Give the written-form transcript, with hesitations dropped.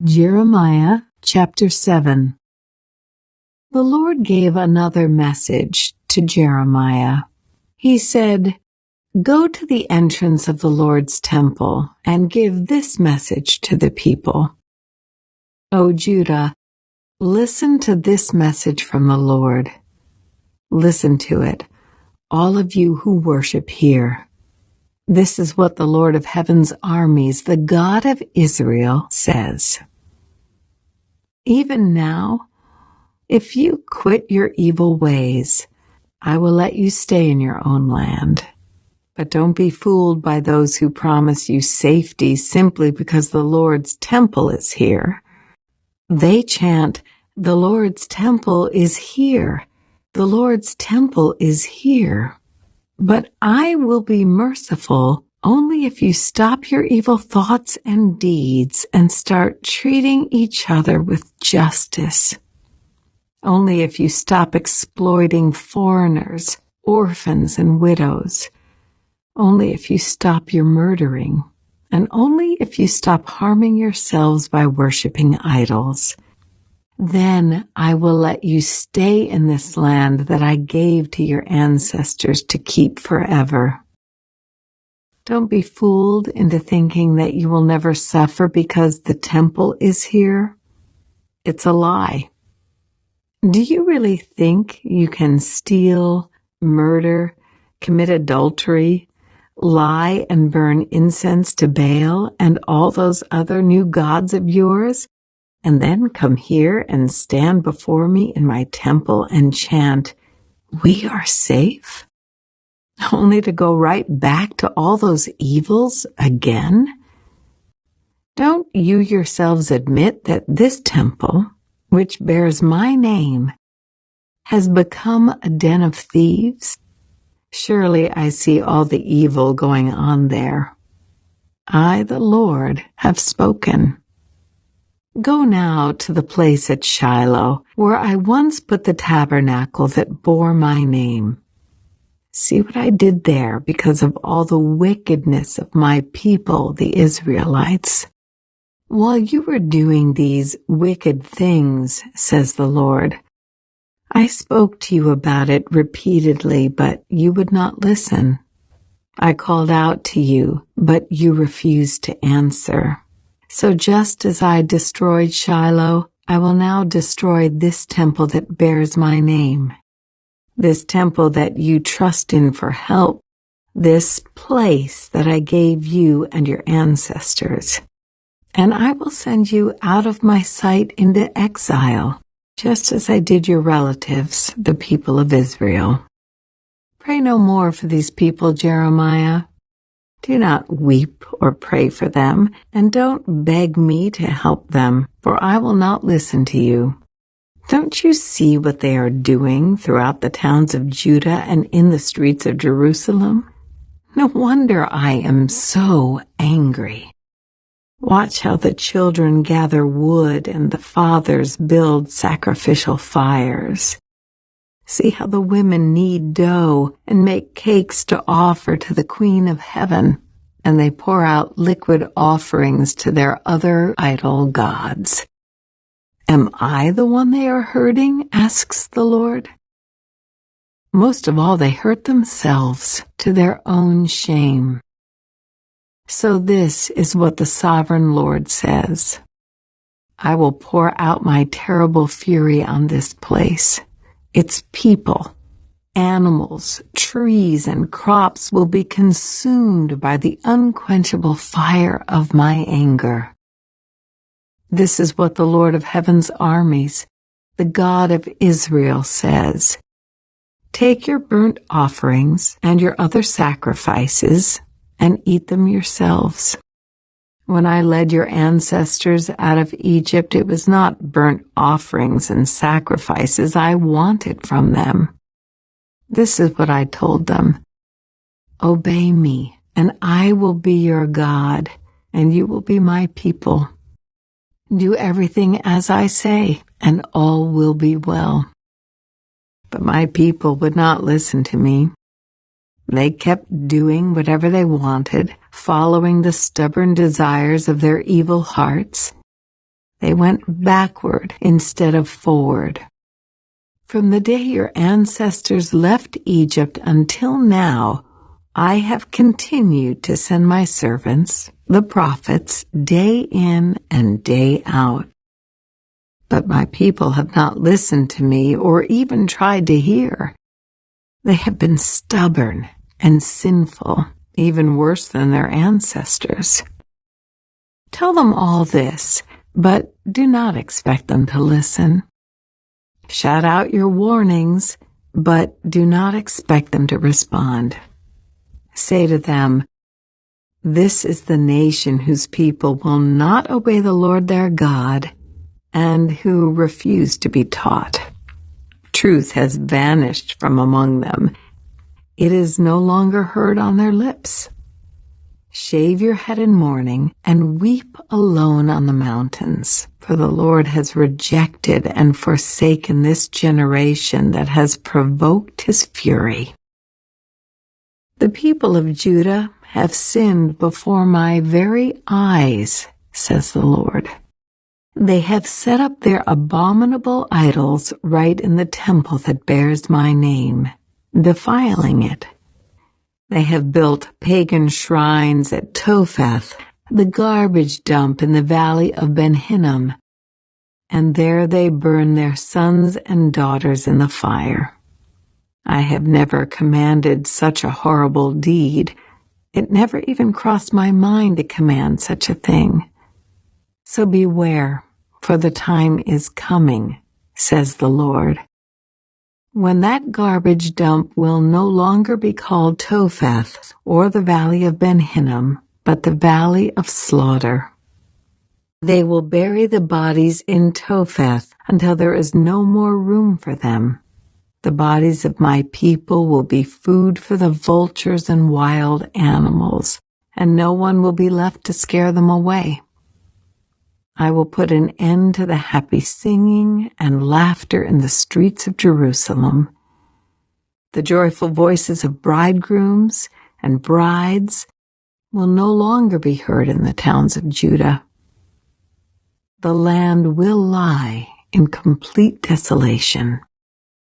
Jeremiah chapter 7. The Lord gave another message to Jeremiah. He said, "Go to the entrance of the Lord's temple and give this message to the people. O Judah, listen to this message from the Lord. Listen to it, all of you who worship here. This is what the Lord of heaven's armies, the God of Israel, says. Even now, if you quit your evil ways, I will let you stay in your own land. But don't be fooled by those who promise you safety simply because the Lord's temple is here. They chant, 'The Lord's temple is here. The Lord's temple is here.' But I will be merciful only if you stop your evil thoughts and deeds and start treating each other with justice. Only if you stop exploiting foreigners, orphans, and widows. Only if you stop your murdering. And only if you stop harming yourselves by worshiping idols. Then I will let you stay in this land that I gave to your ancestors to keep forever. Don't be fooled into thinking that you will never suffer because the temple is here. It's a lie. Do you really think you can steal, murder, commit adultery, lie and burn incense to Baal and all those other new gods of yours, and then come here and stand before me in my temple and chant, 'We are safe'? Only to go right back to all those evils again? Don't you yourselves admit that this temple, which bears my name, has become a den of thieves? Surely I see all the evil going on there. I, the Lord, have spoken. Go now to the place at Shiloh, where I once put the tabernacle that bore my name. See what I did there because of all the wickedness of my people, the Israelites. While you were doing these wicked things, says the Lord, I spoke to you about it repeatedly, but you would not listen. I called out to you, but you refused to answer. So just as I destroyed Shiloh, I will now destroy this temple that bears my name. This temple that you trust in for help. This place that I gave you and your ancestors. And I will send you out of my sight into exile, just as I did your relatives, the people of Israel. Pray no more for these people, Jeremiah. Do not weep or pray for them, and don't beg me to help them, for I will not listen to you. Don't you see what they are doing throughout the towns of Judah and in the streets of Jerusalem? No wonder I am so angry. Watch how the children gather wood and the fathers build sacrificial fires. See how the women knead dough and make cakes to offer to the Queen of Heaven, and they pour out liquid offerings to their other idol gods. Am I the one they are hurting? Asks the Lord. Most of all, they hurt themselves to their own shame. So this is what the sovereign Lord says. I will pour out my terrible fury on this place. Its people, animals, trees, and crops will be consumed by the unquenchable fire of my anger. This is what the Lord of heaven's armies, the God of Israel, says. Take your burnt offerings and your other sacrifices and eat them yourselves. When I led your ancestors out of Egypt, it was not burnt offerings and sacrifices I wanted from them. This is what I told them. Obey me, and I will be your God, and you will be my people. Do everything as I say, and all will be well. But my people would not listen to me. They kept doing whatever they wanted, following the stubborn desires of their evil hearts. They went backward instead of forward. From the day your ancestors left Egypt until now, I have continued to send my servants, the prophets, day in and day out. But my people have not listened to me or even tried to hear. They have been stubborn and sinful, even worse than their ancestors. Tell them all this, but do not expect them to listen. Shout out your warnings, but do not expect them to respond. Say to them, "This is the nation whose people will not obey the Lord their God and who refuse to be taught. Truth has vanished from among them. It is no longer heard on their lips. Shave your head in mourning and weep alone on the mountains, for the Lord has rejected and forsaken this generation that has provoked his fury. The people of Judah have sinned before my very eyes, says the Lord. They have set up their abominable idols right in the temple that bears my name, defiling it. They have built pagan shrines at Topheth, the garbage dump in the valley of Ben Hinnom, and there they burn their sons and daughters in the fire. I have never commanded such a horrible deed. It never even crossed my mind to command such a thing. So beware, for the time is coming, says the Lord, when that garbage dump will no longer be called Topheth or the valley of Ben Hinnom, but the valley of slaughter. They will bury the bodies in Topheth until there is no more room for them. The bodies of my people will be food for the vultures and wild animals, and no one will be left to scare them away. I will put an end to the happy singing and laughter in the streets of Jerusalem. The joyful voices of bridegrooms and brides will no longer be heard in the towns of Judah. The land will lie in complete desolation.